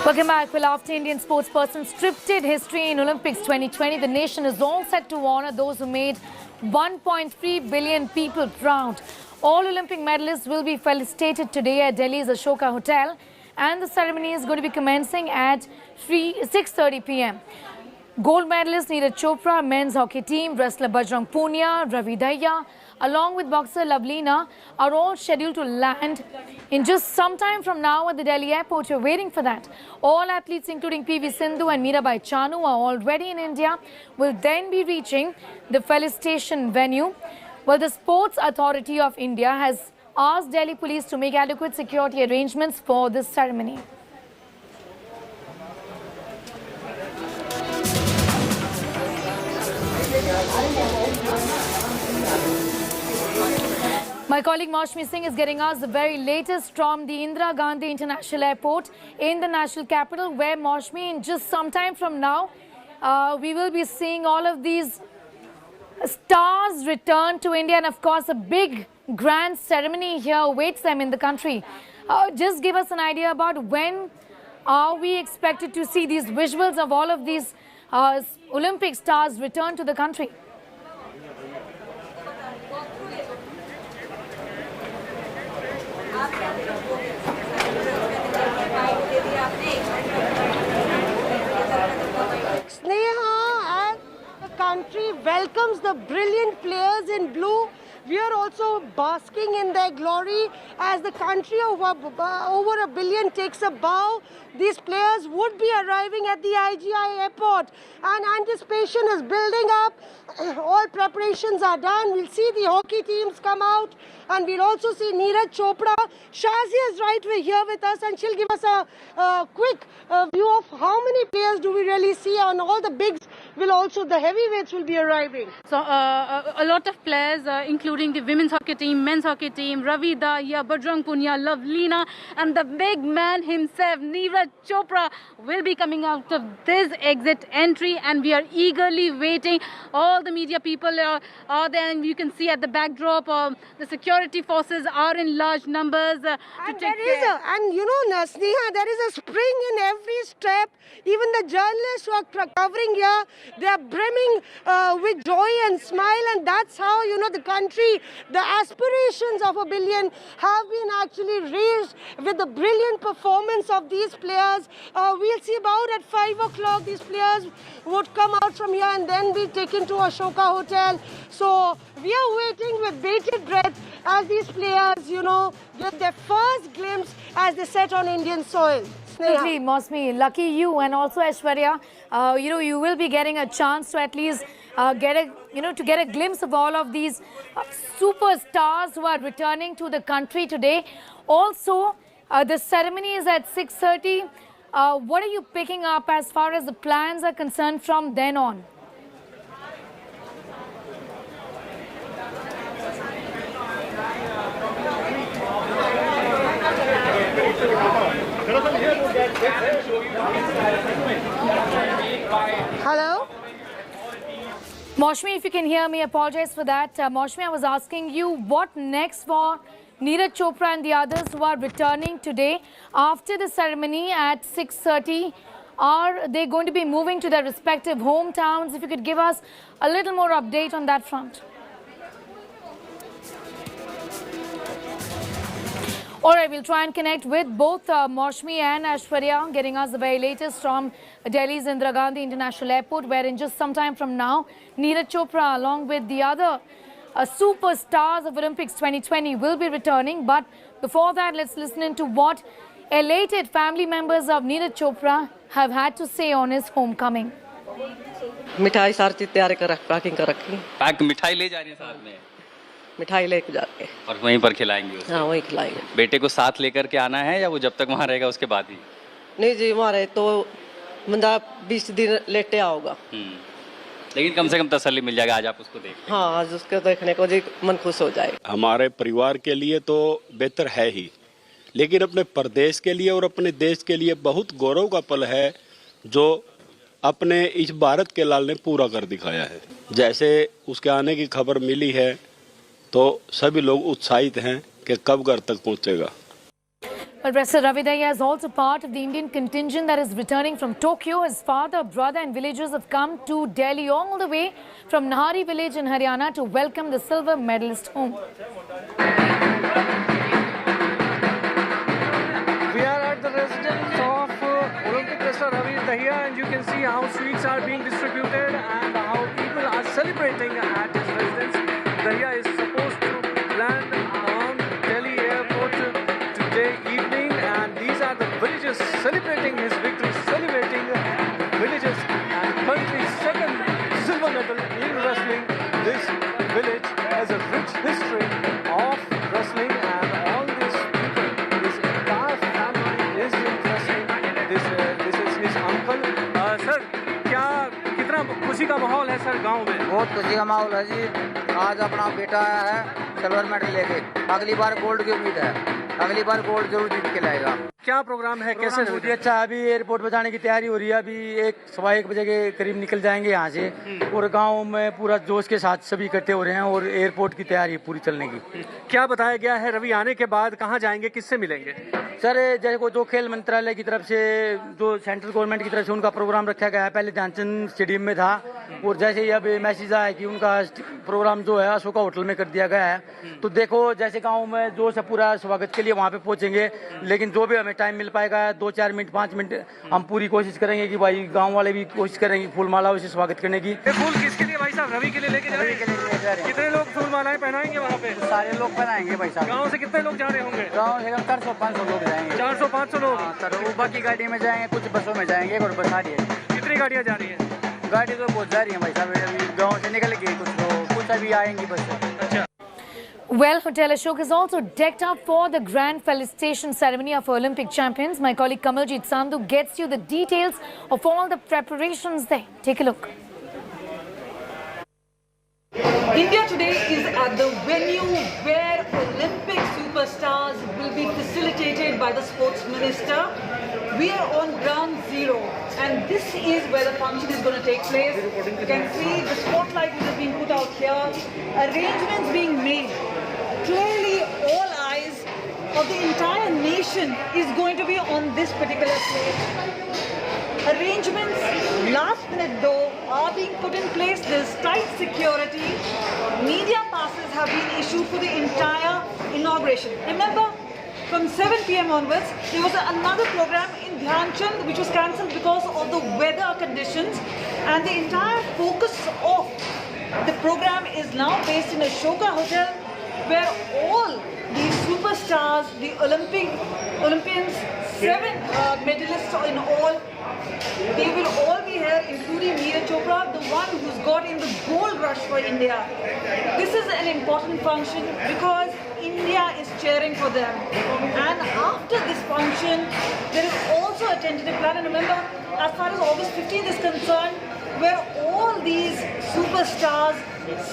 Welcome back. Well, after Indian sportspersons scripted history in Olympics 2020, the nation is all set to honor those who made 1.3 billion people proud. All Olympic medalists will be felicitated today at Delhi's Ashoka Hotel, and the ceremony is going to be commencing at 6:30 p.m. Gold medalist Neeraj Chopra, men's hockey team, wrestler Bajrang Punia, Ravi Dahiya, along with boxer Lavlina, are all scheduled to land in just some time from now at the Delhi airport. We're waiting for that. All athletes, including PV Sindhu and Mirabai Chanu, are already in India, will then be reaching the felicitation venue. Well, the Sports Authority of India has asked Delhi police to make adequate security arrangements for this ceremony. My colleague Maushmi Singh is getting us the very latest from the Indira Gandhi International Airport in the national capital, where Maushmi, in just some time from now, we will be seeing all of these stars return to India, and of course a big grand ceremony here awaits them in the country. Just give us an idea about when are we expected to see these visuals of all of these Olympic stars return to the country? Sneha, as the country welcomes the brilliant players in blue, we are also basking in their glory as the country of over a billion takes a bow. These players would be arriving at the IGI airport, and anticipation is building up. All preparations are done. We'll see the hockey teams come out, and we'll also see Neeraj Chopra. Shazia is right here with us, and she'll give us a quick view of how many players do we really see, and all the bigs will also, the heavyweights will be arriving. So a lot of players, including the women's hockey team, men's hockey team, Ravi Dahiya, Bajrang Punia, Lavlina, and the big man himself, Neeraj Chopra, will be coming out of this exit entry, and we are eagerly waiting. All the media people are there, and you can see at the backdrop the security forces are in large numbers to take care. And you know, Sneha, there is a spring in every step. Even the journalists who are covering here, they are brimming with joy and smile, and that's how, you know, the country, the aspirations of a billion have been actually reached with the brilliant performance of these players. We'll see about at 5 o'clock these players would come out from here and then be taken to Ashoka Hotel. So we are waiting with bated breath as these players, you know, get their first glimpse as they set on Indian soil. Absolutely, Maushmi. Lucky you, and also Aishwarya. You know, you will be getting a chance to at least get a glimpse of all of these superstars who are returning to the country today. Also, the ceremony is at 6:30. What are you picking up as far as the plans are concerned from then on? Hello? Maushmi, if you can hear me, apologize for that. Maushmi, I was asking you what next for Neeraj Chopra and the others who are returning today after the ceremony at 6:30. Are they going to be moving to their respective hometowns? If you could give us a little more update on that front. All right, we'll try and connect with both Maushmi and Aishwarya, getting us the very latest from Delhi's Indira Gandhi International Airport, where in just some time from now, Neeraj Chopra, along with the other superstars of Olympics 2020, will be returning. But before that, let's listen into what elated family members of Neeraj Chopra have had to say on his homecoming. मिठाई सारी चीज तैयार कर रख packing कर रखी pack मिठाई ले जा रही है साथ में, मिठाई लेके जाके और वहीं पर खिलाएंगे उसे। हाँ वहीं खिलाएंगे। बेटे को साथ लेकर के आना है या वो जब तक वहाँ रहेगा उसके बाद ही? नहीं जी, हमारे तो बंदा 20 दिन लेटे आओगा। लेकिन कम से कम तसल्ली मिल जाएगा, आज आप उसको देख। हाँ, आज उसको देखने को जी मन खुश हो जाएगा। हमारे परिवार के लिए तो बेहतर है ही, लेकिन अपने प्रदेश के लिए और अपने देश के लिए बहुत गौरव का पल है जो अपने इस भारत के लाल ने पूरा कर दिखाया है। जैसे उसके आने की खबर मिली है तो सभी लोग उत्साहित हैं कि कब घर तक पहुंचेगा। Well, wrestler Ravi Dahiya is also part of the Indian contingent that is returning from Tokyo. His father, brother and villagers have come to Delhi all the way from Nahari village in Haryana to welcome the silver medalist home. We are at the residence of Olympic wrestler Ravi Dahiya, and you can see how sweets are being distributed and how people are celebrating at his residence. Dahiya is supposed to land on Delhi airport today evening, and these are the villagers celebrating his victory, celebrating villagers and country's second silver medal in wrestling. This village has a rich history of wrestling, and all these people, his entire family is in wrestling. This is his uncle. Sir, क्या कितना खुशी का माहौल है sir गांव में? बहुत खुशी का माहौल है जी। आज अपना बेटा आया है सिल्वर मेडल लेके, अगली बार गोल्ड की उम्मीद है, अगली बार गोल्ड जरूर जीत के लाएगा। क्या प्रोग्राम है, कैसे? बहुत ही अच्छा है। अभी एयरपोर्ट पे जाने की तैयारी हो रही है। अभी 1-1:15 बजे के करीब निकल जाएंगे यहाँ से, और गांव में पूरा जोश के साथ सभी इकट्ठे हो रहे हैं और एयरपोर्ट की तैयारी पूरी चलने की। क्या बताया गया है रवि आने के बाद कहाँ जाएंगे, किससे मिलेंगे? सर, जैसे को जो खेल मंत्रालय की तरफ से, जो सेंट्रल गवर्नमेंट की तरफ से उनका प्रोग्राम रखा गया है, पहले ध्यानचंद स्टेडियम में था, और जैसे ही अब मैसेज आया कि उनका प्रोग्राम जो है अशोका होटल में कर दिया गया है, तो देखो जैसे गाँव में जो से पूरा स्वागत के लिए वहाँ पे पहुँचेंगे। लेकिन जो भी हमें टाइम मिल पाएगा, 2-4 मिनट 5 मिनट हम पूरी कोशिश करेंगे कि भाई गांव वाले भी कोशिश करेंगे फूल माला से स्वागत करने की। ये फूल किसके लिए भाई साहब? रवि के लिए लेके जा रहे हैं। कितने लोग फूल मालाएं पहनाएंगे वहाँ पे? सारे लोग पहनाएंगे भाई साहब। गाँव से कितने लोग जा रहे होंगे? गाँव से 400-500 लोग जाएंगे। 400-500 लोग? सर, वो बाकी गाड़ी में जाएंगे, कुछ बसों में जाएंगे और बस आ रही है। कितनी गाड़ियाँ जा रही है? गाड़ी तो बहुत जा रही है भाई साहब। अभी गाँव से निकल गई, कुछ अभी आएंगी बस। अच्छा। Well, Hotel Ashok is also decked up for the grand felicitation ceremony of Olympic champions. My colleague Kamaljeet Sandhu gets you the details of all the preparations there. Take a look. India today is at the venue where Olympic superstars will be facilitated by the sports minister. We are on ground zero, and this is where the function is going to take place. You can see the spotlight which has been put out here, arrangements being made. Clearly, all eyes of the entire nation is going to be on this particular place. Arrangements, last minute though, are being put in place. There's tight security. Media passes have been issued for the entire inauguration. Remember, from 7 p.m. onwards, there was another program in Dhyanchand which was cancelled because of the weather conditions, and the entire focus of the program is now based in Ashoka Hotel, where all these superstars, the Olympians, 7 medalists in all, they will all be here, including Neeraj Chopra, the one who's got in the gold rush for India. This is an important function because India is cheering for them. And after this function, there is also a tentative plan. And remember, as far as August 15th is concerned, where all these superstars,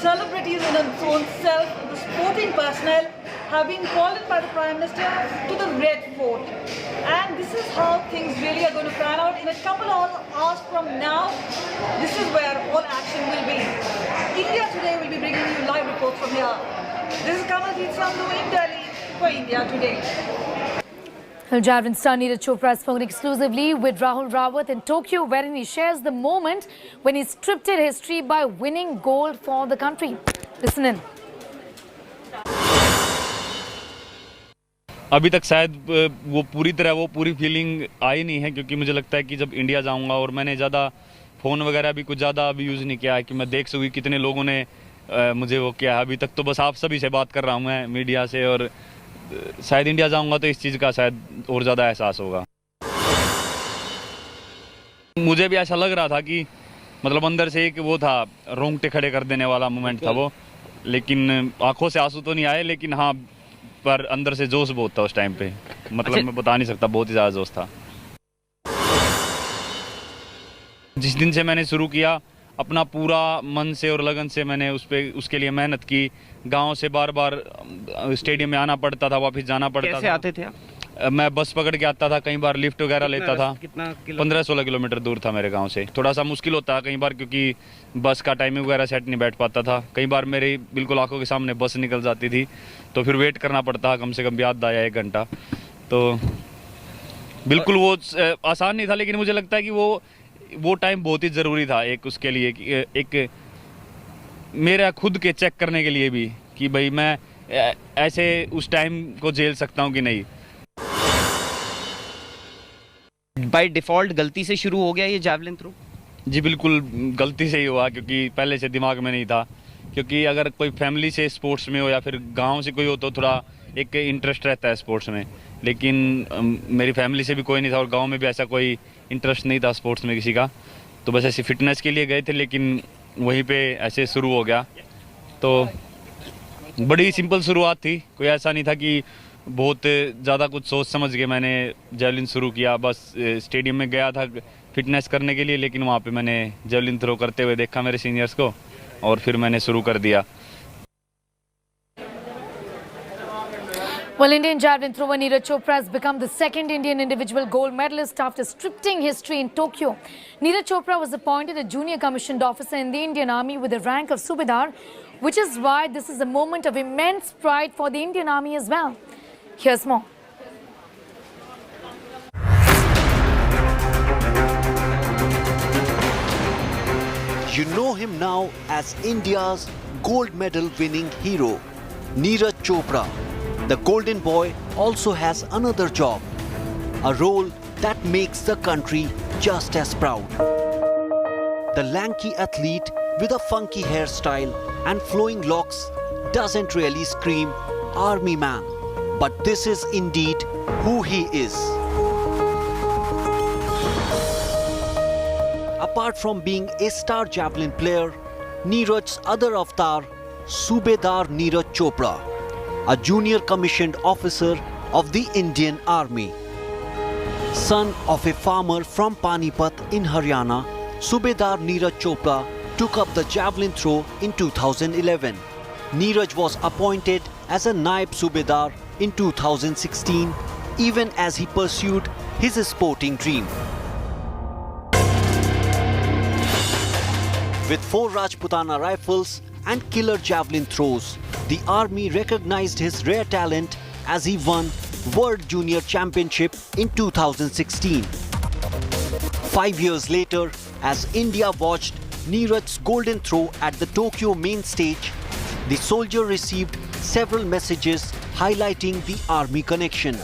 celebrities in its own self, the sporting personnel, have been called in by the Prime Minister to the Red Fort. And this is how things really are going to pan out. In a couple of hours from now, this is where all action will be. India Today will be bringing you live reports from here. This is Kamaljeet Sandhu in Delhi for India Today. Javelin star Neeraj Chopra has spoken exclusively with Rahul Rawat in Tokyo, wherein he shares the moment when he scripted history by winning gold for the country. Listen in. अभी तक शायद वो पूरी feeling आई नहीं है, क्योंकि मुझे लगता है कि जब इंडिया जाऊंगा, और मैंने ज़्यादा फ़ोन वगैरह भी कुछ ज़्यादा अभी यूज़ नहीं किया है कि मैं देख सकूँ कितने लोगों ने मुझे वो किया है। अभी तक तो बस आप सभी से बात कर रहा हूँ मैं, मीडिया से, और शायद इंडिया जाऊंगा तो इस चीज़ का शायद और ज़्यादा एहसास होगा। मुझे भी ऐसा लग रहा था कि मतलब अंदर से एक वो था, रोंगटे खड़े कर देने वाला मोमेंट था वो, लेकिन आंखों से आंसू तो नहीं आए, लेकिन हाँ, पर अंदर से जोश बहुत था उस टाइम पे। मतलब मैं बता नहीं सकता, बहुत ही ज़्यादा जोश था। जिस दिन से मैंने शुरू किया, अपना पूरा मन से और लगन से मैंने उसके लिए मेहनत की। गांव से बार बार स्टेडियम में आना पड़ता था, वापस जाना पड़ता था। कैसे आते थे आप? मैं बस पकड़ के आता था, कई बार लिफ्ट वगैरह लेता था। 15-16 किलोमीटर दूर था मेरे गांव से। थोड़ा सा मुश्किल होता है कई बार, क्योंकि बस का टाइमिंग वगैरह सेट नहीं बैठ पाता था। कई बार मेरी बिल्कुल आंखों के सामने बस निकल जाती थी, तो फिर वेट करना पड़ता कम से कम भी आधा या 1 घंटा। तो बिल्कुल वो आसान नहीं था, लेकिन मुझे लगता है कि वो टाइम बहुत ही ज़रूरी था एक उसके लिए, एक मेरा खुद के चेक करने के लिए भी कि भाई मैं ऐसे उस टाइम को झेल सकता हूँ कि नहीं। बाय डिफ़ॉल्ट गलती से शुरू हो गया ये जैवलिन थ्रो? जी बिल्कुल गलती से ही हुआ, क्योंकि पहले से दिमाग में नहीं था। क्योंकि अगर कोई फैमिली से स्पोर्ट्स में हो या फिर गांव से कोई हो तो थोड़ा एक इंटरेस्ट रहता है स्पोर्ट्स में, लेकिन मेरी फैमिली से भी कोई नहीं था और गांव में भी ऐसा कोई इंटरेस्ट नहीं था स्पोर्ट्स में किसी का। तो बस ऐसे फिटनेस के लिए गए थे, लेकिन वहीं पे ऐसे शुरू हो गया। तो बड़ी सिंपल शुरुआत थी, कोई ऐसा नहीं था कि बहुत ज़्यादा कुछ सोच समझ के मैंने जेवलिन शुरू किया। बस स्टेडियम में गया था फिटनेस करने के लिए, लेकिन वहाँ पे मैंने जेवलिन थ्रो करते हुए देखा मेरे सीनियर्स को और फिर मैंने शुरू कर दिया। Well, Indian javelin thrower Neeraj Chopra has become the second Indian individual gold medalist after scripting history in Tokyo. Neeraj Chopra was appointed a junior commissioned officer in the Indian Army with the rank of Subedar, which is why this is a moment of immense pride for the Indian Army as well. Here's more. You know him now as India's gold medal winning hero, Neeraj Chopra. The Golden Boy also has another job, a role that makes the country just as proud. The lanky athlete with a funky hairstyle and flowing locks doesn't really scream army man, but this is indeed who he is. Apart from being a star javelin player, Neeraj's other avatar, Subedar Neeraj Chopra, a junior commissioned officer of the Indian Army. Son of a farmer from Panipat in Haryana, Subedar Neeraj Chopra took up the javelin throw in 2011. Neeraj was appointed as a Naib Subedar in 2016, even as he pursued his sporting dream. With 4 Rajputana rifles and killer javelin throws, the army recognized his rare talent as he won World Junior Championship in 2016. 5 years later, as India watched Neeraj's golden throw at the Tokyo main stage, the soldier received several messages highlighting the army connection.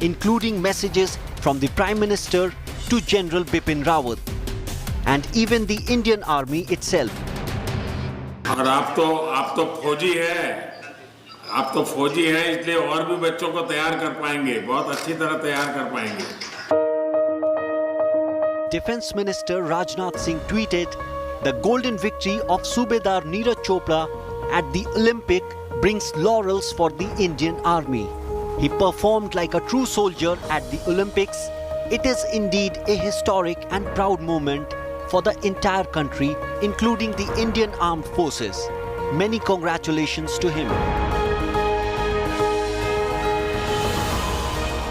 Including messages from the Prime Minister to General Bipin Rawat and even the Indian Army itself. और आप तो फौजी हैं इसलिए और भी बच्चों को तैयार कर पाएंगे, बहुत अच्छी तरह तैयार कर पाएंगे। Defence Minister Rajnath Singh tweeted, "The golden victory of Subedar Neeraj Chopra at the Olympic brings laurels for the Indian Army. He performed like a true soldier at the Olympics. It is indeed a historic and proud moment for the entire country, including the Indian Armed Forces. Many congratulations to him."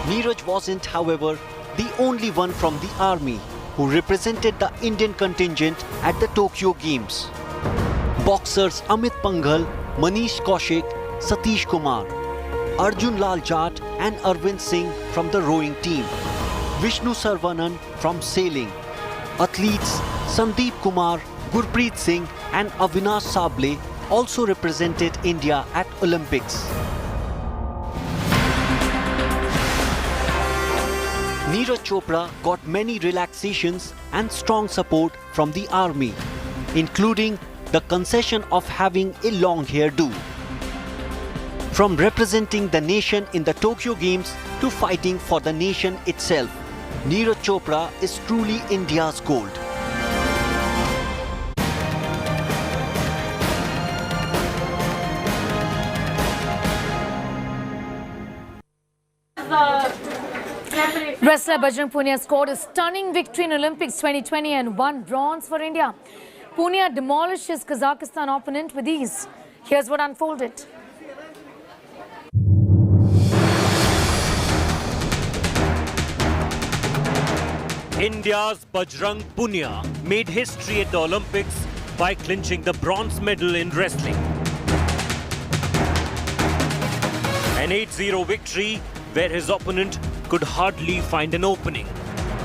Neeraj wasn't, however, the only one from the army who represented the Indian contingent at the Tokyo Games. Boxers Amit Panghal, Manish Kaushik, Satish Kumar, Arjun Lal Jat and Arvind Singh from the rowing team, Vishnu Sarvanan from sailing, athletes Sandeep Kumar, Gurpreet Singh and Avinash Sable also represented India at Olympics. Neeraj Chopra got many relaxations and strong support from the army, including the concession of having a long hairdo. From representing the nation in the Tokyo Games to fighting for the nation itself, Neeraj Chopra is truly India's gold. Wrestler Bajrang Punia scored a stunning victory in Olympics 2020 and won bronze for India. Punia demolished his Kazakhstan opponent with ease. Here's what unfolded. India's Bajrang Punia made history at the Olympics by clinching the bronze medal in wrestling. An 8-0 victory where his opponent could hardly find an opening.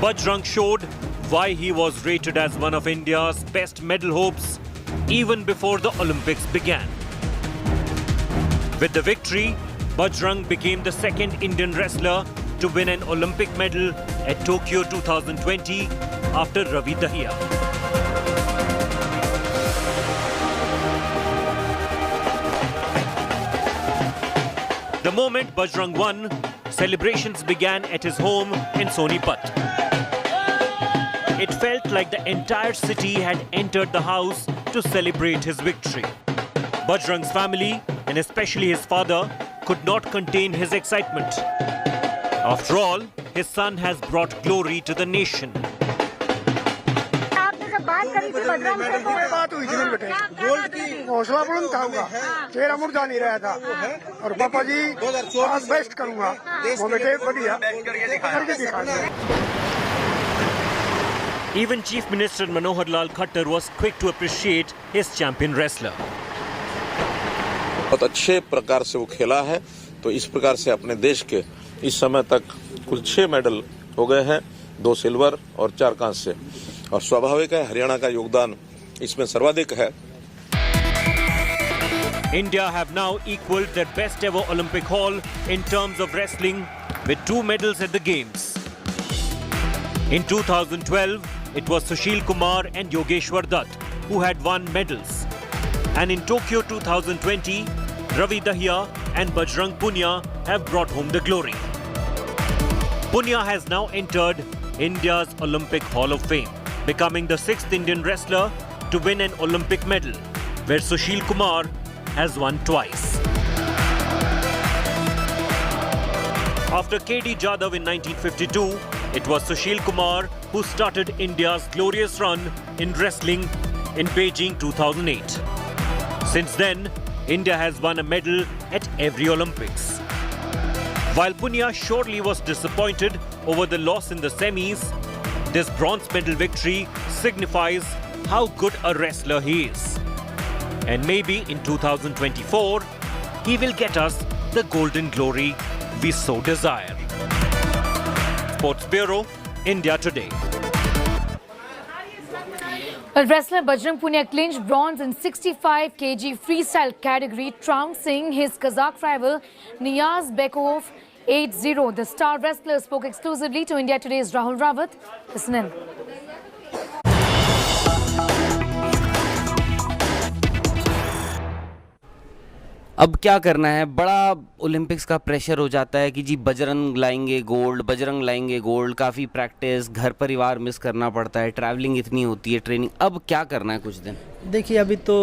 Bajrang showed why he was rated as one of India's best medal hopes even before the Olympics began. With the victory, Bajrang became the second Indian wrestler to win an Olympic medal at Tokyo 2020 after Ravi Dahiya. The moment Bajrang won, celebrations began at his home in Sonipat. It felt like the entire city had entered the house to celebrate his victory. Bajrang's family, and especially his father, could not contain his excitement. After all, his son has brought glory to the nation. बात हुई थी बेटे gold की हौसला बुलंद था होगा चेहरा मुर्दा नहीं रहा था और पापा जी आज बेस्ट करूंगा वो बेटे बढ़िया करके दिखा दिया. Even Chief Minister Manohar Lal Khattar was quick to appreciate his champion wrestler. बहुत अच्छे प्रकार से वो खेला है, तो इस प्रकार से अपने देश के इस समय तक कुल 6 मेडल हो गए हैं, 2 सिल्वर और 4 कांस्य, और स्वाभाविक है हरियाणा का योगदान इसमें सर्वाधिक है. India have now equaled their best ever Olympic haul in terms of wrestling with 2 medals at the games. In 2012, it was Sushil Kumar and Yogeshwar Dutt who had won medals. And in Tokyo 2020, Ravi Dahiya and Bajrang Punia have brought home the glory. Punia has now entered India's Olympic Hall of Fame, becoming the 6th Indian wrestler to win an Olympic medal, where Sushil Kumar has won twice. After KD Jadhav in 1952, it was Sushil Kumar who started India's glorious run in wrestling in Beijing 2008. Since then, India has won a medal at every Olympics. While Punia surely was disappointed over the loss in the semis, this bronze medal victory signifies how good a wrestler he is. And maybe in 2024, he will get us the golden glory we so desire. Sports Bureau, India Today. Well, wrestler Bajrang Punia clinched bronze in 65 kg freestyle category, trouncing his Kazakh rival Niyaz Bekov 8-0. The star wrestler spoke exclusively to India Today's Rahul Rawat. Listen in. अब क्या करना है, बड़ा Olympics का pressure हो जाता है कि जी बजरंग लाएंगे गोल्ड, बजरंग लाएंगे गोल्ड, काफ़ी प्रैक्टिस, घर परिवार मिस करना पड़ता है, ट्रैवलिंग इतनी होती है, ट्रेनिंग. अब क्या करना है कुछ दिन? देखिए अभी तो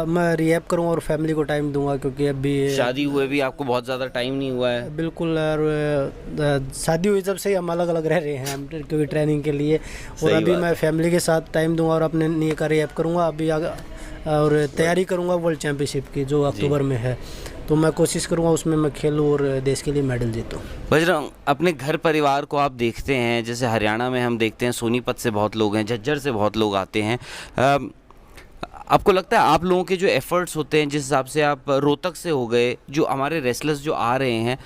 मैं रिहैब करूँगा और फैमिली को टाइम दूंगा, क्योंकि अभी शादी हुए भी आपको बहुत ज़्यादा टाइम नहीं हुआ है. बिल्कुल, और शादी हुई जब से हम अलग अलग रह रहे हैं क्योंकि ट्रेनिंग के लिए, और अभी मैं फैमिली के साथ टाइम दूंगा और अपने नी का रिहैब करूँगा अभी और तैयारी करूंगा वर्ल्ड चैंपियनशिप की जो अक्टूबर में है. तो मैं कोशिश करूंगा उसमें मैं खेलूं और देश के लिए मेडल जीतूं. बजरंग, अपने घर परिवार को आप देखते हैं, जैसे हरियाणा में हम देखते हैं सोनीपत से बहुत लोग हैं, झज्जर से बहुत लोग आते हैं. आपको लगता है आप लोगों के जो एफर्ट्स होते हैं, जिस हिसाब से आप रोहतक से हो गए, जो हमारे रेसलर्स जो आ रहे हैं,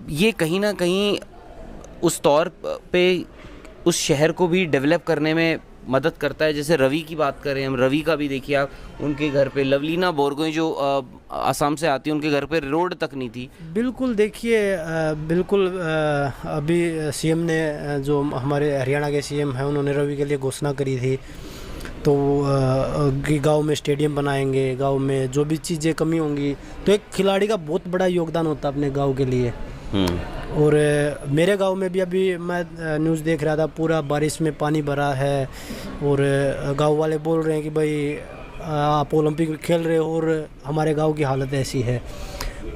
ये कहीं ना कहीं उस तौर पे उस शहर को भी डेवलप करने में मदद करता है? जैसे रवि की बात करें हम, रवि का भी देखिए आप, उनके घर पे लवलीना बोरगोई जो असम से आती है, उनके घर पे रोड तक नहीं थी. बिल्कुल, देखिए बिल्कुल अभी सीएम ने, जो हमारे हरियाणा के सीएम हैं, उन्होंने रवि के लिए घोषणा करी थी, तो गांव में स्टेडियम बनाएंगे, गांव में जो भी चीज़ें कमी होंगी, तो एक खिलाड़ी का बहुत बड़ा योगदान होता है अपने गांव के लिए. और मेरे गांव में भी अभी मैं न्यूज़ देख रहा था, पूरा बारिश में पानी भरा है, और गांव वाले बोल रहे हैं कि भाई आप ओलंपिक खेल रहे हो और हमारे गांव की हालत ऐसी है.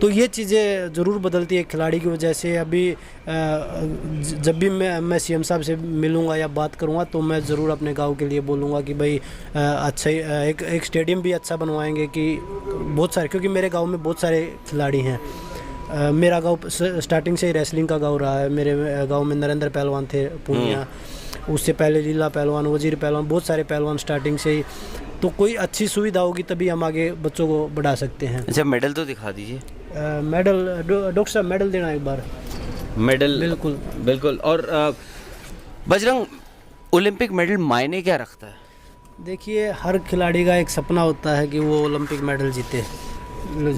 तो ये चीज़ें ज़रूर बदलती है खिलाड़ी की वजह से. अभी जब भी मैं सीएम साहब से मिलूँगा या बात करूँगा, तो मैं ज़रूर अपने गांव के लिए बोलूँगा कि भाई अच्छा एक स्टेडियम भी अच्छा बनवाएंगे, कि बहुत सारे, क्योंकि मेरे गाँव में बहुत सारे खिलाड़ी हैं. मेरा गांव स्टार्टिंग से ही रेसलिंग का गांव रहा है. मेरे गांव में नरेंद्र पहलवान थे पूनिया, उससे पहले लीला पहलवान, वजीर पहलवान, बहुत सारे पहलवान स्टार्टिंग से ही. तो कोई अच्छी सुविधा होगी तभी हम आगे बच्चों को बढ़ा सकते हैं। अच्छा, मेडल तो दिखा दीजिए। मेडल डॉक्टर साहब मेडल देना एक बार। मेडल बिल्कुल बिल्कुल। और बजरंग, ओलंपिक मेडल मायने क्या रखता है? देखिए, हर खिलाड़ी का एक सपना होता है कि वो ओलंपिक मेडल जीते।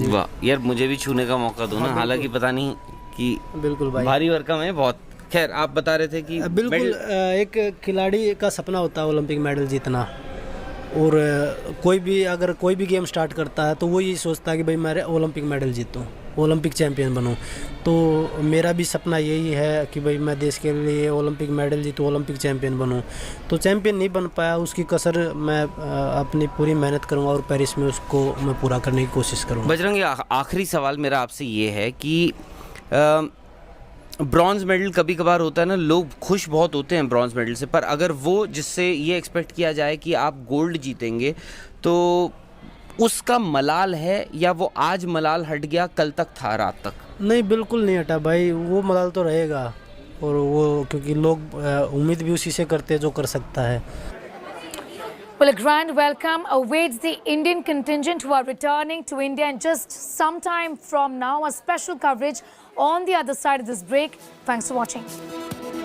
वाह यार, मुझे भी छूने का मौका दो ना। हालांकि पता नहीं कि बिल्कुल भाई, भारी भरकम है बहुत। खैर, आप बता रहे थे कि बिल्कुल एक खिलाड़ी का सपना होता है ओलंपिक मेडल जीतना। और कोई भी अगर कोई भी गेम स्टार्ट करता है तो वो यही सोचता है कि भाई मैं ओलंपिक मेडल जीतूँ, ओलंपिक चैंपियन बनूँ। तो मेरा भी सपना यही है कि भाई मैं देश के लिए ओलंपिक मेडल जीतूँ, ओलंपिक चैंपियन बनूँ। तो चैंपियन नहीं बन पाया, उसकी कसर मैं अपनी पूरी मेहनत करूँगा और पेरिस में उसको मैं पूरा करने की कोशिश करूँगा। बजरंग, आखिरी सवाल मेरा आपसे ये है कि ब्रॉन्ज मेडल कभी कभार होता है ना, लोग खुश बहुत होते हैं ब्रॉन्ज मेडल से, पर अगर वो जिससे ये एक्सपेक्ट किया जाए कि आप गोल्ड जीतेंगे तो उसका मलाल है, या वो आज मलाल हट गया, कल तक था, रात तक? नहीं, बिल्कुल नहीं हटा भाई, वो मलाल तो रहेगा। और वो क्योंकि लोग उम्मीद भी उसी से करते हैं जो कर सकता है। Well, a grand welcome awaits the Indian contingent who are returning to India in just some time from now. A special coverage on the other side of this break. Thanks for watching.